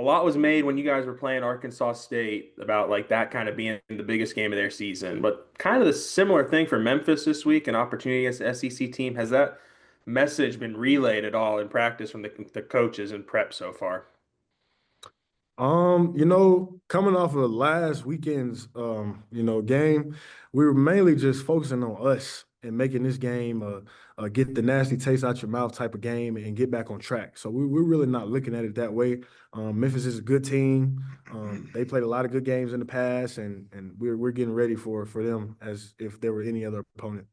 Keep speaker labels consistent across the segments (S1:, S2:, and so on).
S1: a lot was made when you guys were playing Arkansas State about like that kind of being the biggest game of their season. But kind of the similar thing for Memphis this week, an opportunity against the SEC team. Has that message been relayed at all in practice from the coaches and prep so far?
S2: Coming off of last weekend's game, we were mainly just focusing on us and making this game get the nasty taste out your mouth type of game and get back on track. So we're really not looking at it that way. Memphis is a good team. They played a lot of good games in the past, and we're getting ready for them as if there were any other opponent.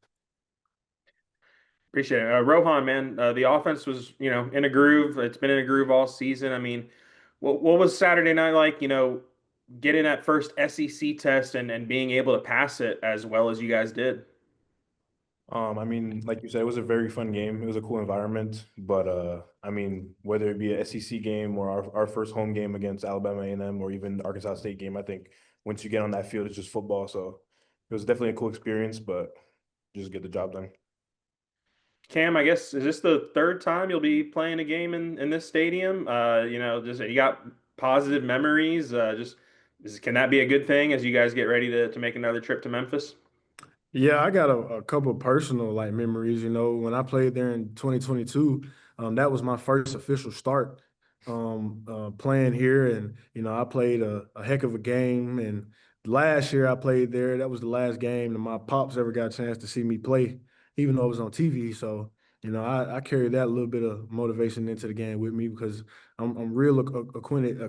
S1: Appreciate it. Rohan, man, the offense was, in a groove. It's been in a groove all season. I mean, what was Saturday night like, getting that first SEC test and being able to pass it as well as you guys did?
S3: I mean, like you said, it was a very fun game. It was a cool environment, but I mean, whether it be a SEC game or our first home game against Alabama A&M or even the Arkansas State game, I think once you get on that field, it's just football. So it was definitely a cool experience, but just get the job done.
S1: Cam, I guess, is this the third time you'll be playing a game in this stadium? Just you got positive memories. Can that be a good thing as you guys get ready to make another trip to Memphis?
S2: Yeah, I got a couple of personal like memories. When I played there in 2022, that was my first official start playing here, and I played a heck of a game. And last year I played there. That was the last game that my pops ever got a chance to see me play, even though it was on TV. So I carried that little bit of motivation into the game with me because I'm real acquainted. I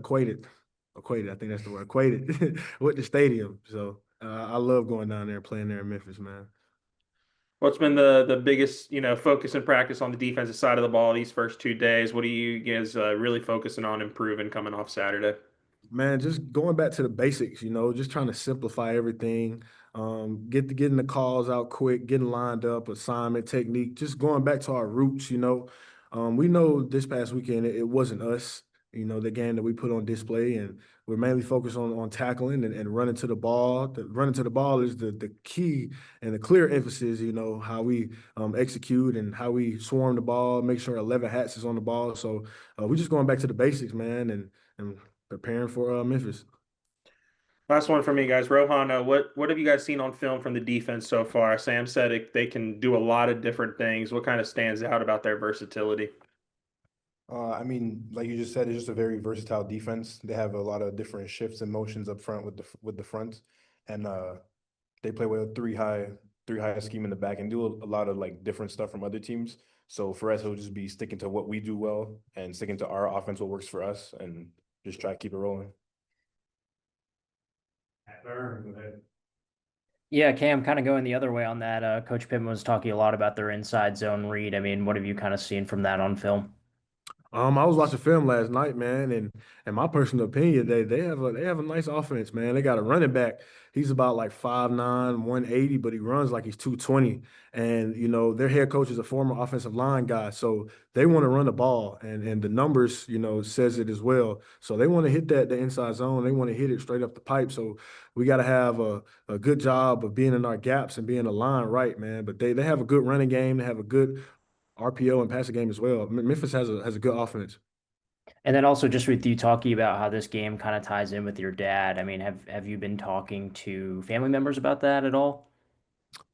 S2: think that's the word, acquainted with the stadium. So. I love going down there and playing there in Memphis, man.
S1: What's been the biggest, focus and practice on the defensive side of the ball these first 2 days? What are you guys really focusing on improving coming off Saturday?
S2: Man, just going back to the basics, just trying to simplify everything, getting the calls out quick, getting lined up, assignment technique, just going back to our roots. We know this past weekend it wasn't us, the game that we put on display, and we're mainly focused on tackling and running to the ball. Running to the ball is the key and the clear emphasis, how we execute and how we swarm the ball, make sure 11 hats is on the ball. So we're just going back to the basics, man, and preparing for Memphis.
S1: Last one for me, guys. Rohan, what have you guys seen on film from the defense so far? Sam said they can do a lot of different things. What kind of stands out about their versatility?
S3: I mean, like you just said, it's just a very versatile defense. They have a lot of different shifts and motions up front with the front, and they play with a three high scheme in the back and do a lot of like different stuff from other teams. So for us, it'll just be sticking to what we do well and sticking to our offense, what works for us, and just try to keep it rolling.
S4: Yeah, Cam, kind of going the other way on that. Coach Pittman was talking a lot about their inside zone read. I mean, what have you kind of seen from that on film?
S2: I was watching film last night, man, and my personal opinion, they have a nice offense, man. They got a running back. He's about like 5'9", 180, but he runs like he's 220. And their head coach is a former offensive line guy, so they want to run the ball, and the numbers, says it as well. So they want to hit the inside zone. They want to hit it straight up the pipe. So we got to have a good job of being in our gaps and being aligned right, man. But they have a good running game. They have a good RPO and passing game as well. Memphis has a good offense.
S4: And then also just with you talking about how this game kind of ties in with your dad. I mean, have you been talking to family members about that at all?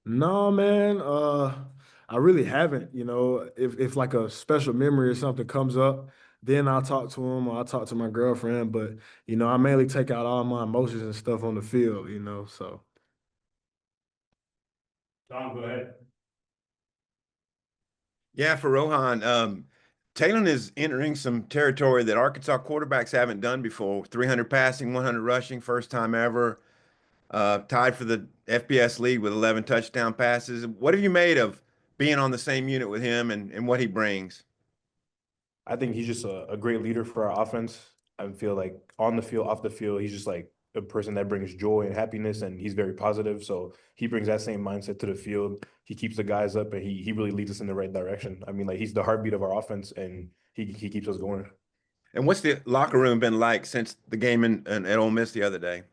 S2: No, man. I really haven't. If like a special memory or something comes up, then I'll talk to him or I'll talk to my girlfriend. But I mainly take out all my emotions and stuff on the field. So.
S1: Tom, go ahead.
S5: Yeah, for Rohan, Talon is entering some territory that Arkansas quarterbacks haven't done before. 300 passing, 100 rushing, first time ever. Tied for the FBS lead with 11 touchdown passes. What have you made of being on the same unit with him and what he brings?
S3: I think he's just a great leader for our offense. I feel like on the field, off the field, he's just like a person that brings joy and happiness, and he's very positive. So he brings that same mindset to the field. He keeps the guys up, and he really leads us in the right direction. I mean, like he's the heartbeat of our offense, and he keeps us going.
S5: And what's the locker room been like since the game at Ole Miss the other day?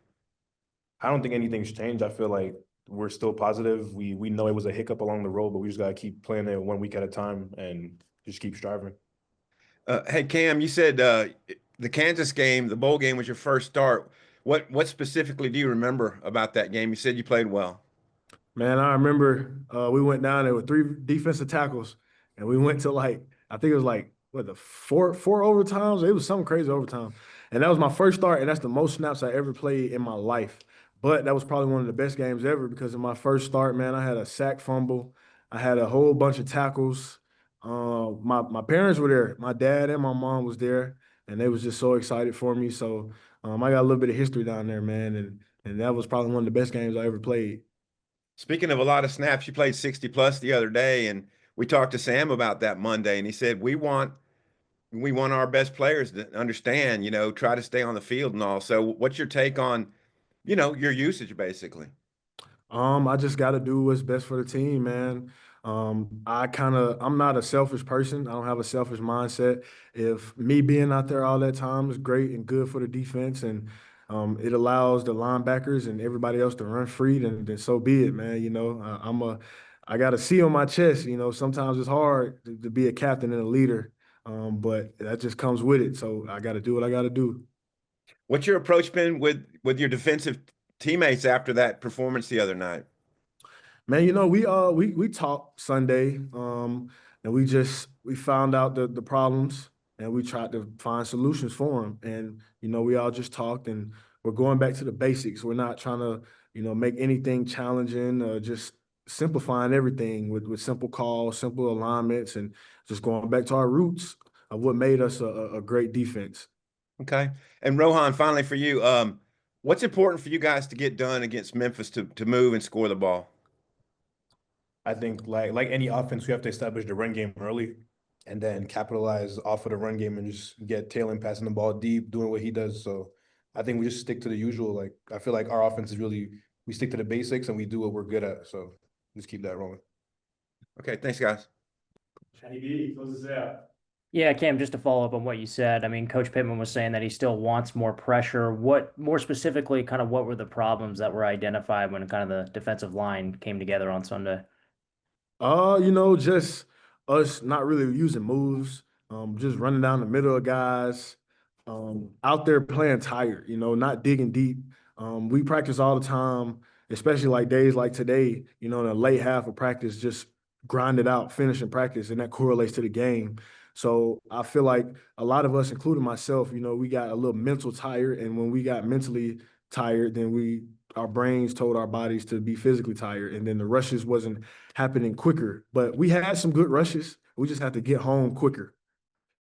S3: I don't think anything's changed. I feel like we're still positive. We know it was a hiccup along the road, but we just gotta keep playing it 1 week at a time and just keep striving.
S5: Hey, Cam, you said the Kansas game, the bowl game was your first start. What specifically do you remember about that game? You said you played well.
S2: Man, I remember we went down there with three defensive tackles, and we went to like I think it was like what the four overtimes. It was some crazy overtime, and that was my first start, and that's the most snaps I ever played in my life. But that was probably one of the best games ever because in my first start, man, I had a sack fumble, I had a whole bunch of tackles. My parents were there, my dad and my mom was there, and they was just so excited for me. So I got a little bit of history down there, man, and that was probably one of the best games I ever played.
S5: Speaking of a lot of snaps, you played 60 plus the other day, and we talked to Sam about that Monday, and he said we want our best players to understand, try to stay on the field and all. So what's your take on, your usage basically?
S2: I just got to do what's best for the team, man. I'm not a selfish person. I don't have a selfish mindset. If me being out there all that time is great and good for the defense and it allows the linebackers and everybody else to run free, then so be it, man. I got a C on my chest. Sometimes it's hard to be a captain and a leader, but that just comes with it. So I got to do what I got to do.
S5: What's your approach been with your defensive teammates after that performance the other night?
S2: Man, we talked Sunday, and we found out the problems and we tried to find solutions for them. And we all just talked and we're going back to the basics. We're not trying to, make anything challenging, just simplifying everything with simple calls, simple alignments, and just going back to our roots of what made us a great defense.
S5: Okay. And Rohan, finally for you, what's important for you guys to get done against Memphis to move and score the ball?
S3: I think like any offense, we have to establish the run game early and then capitalize off of the run game and just get Taylor passing the ball deep, doing what he does. So I think we just stick to the usual. Like I feel like our offense is really we stick to the basics and we do what we're good at. So just keep that rolling.
S5: Okay, thanks guys.
S6: Kenny B, close us out.
S4: Yeah, Cam, just to follow up on what you said, I mean, Coach Pittman was saying that he still wants more pressure. What more specifically, kind of what were the problems that were identified when kind of the defensive line came together on Sunday?
S2: Just us not really using moves, just running down the middle of guys, out there playing tired, not digging deep. We practice all the time, especially like days like today, in the late half of practice, just grind it out, finishing practice, and that correlates to the game. So I feel like a lot of us, including myself, we got a little mental tired, and when we got mentally tired, then our brains told our bodies to be physically tired, and then the rushes wasn't happening quicker. But we had some good rushes. We just have to get home quicker.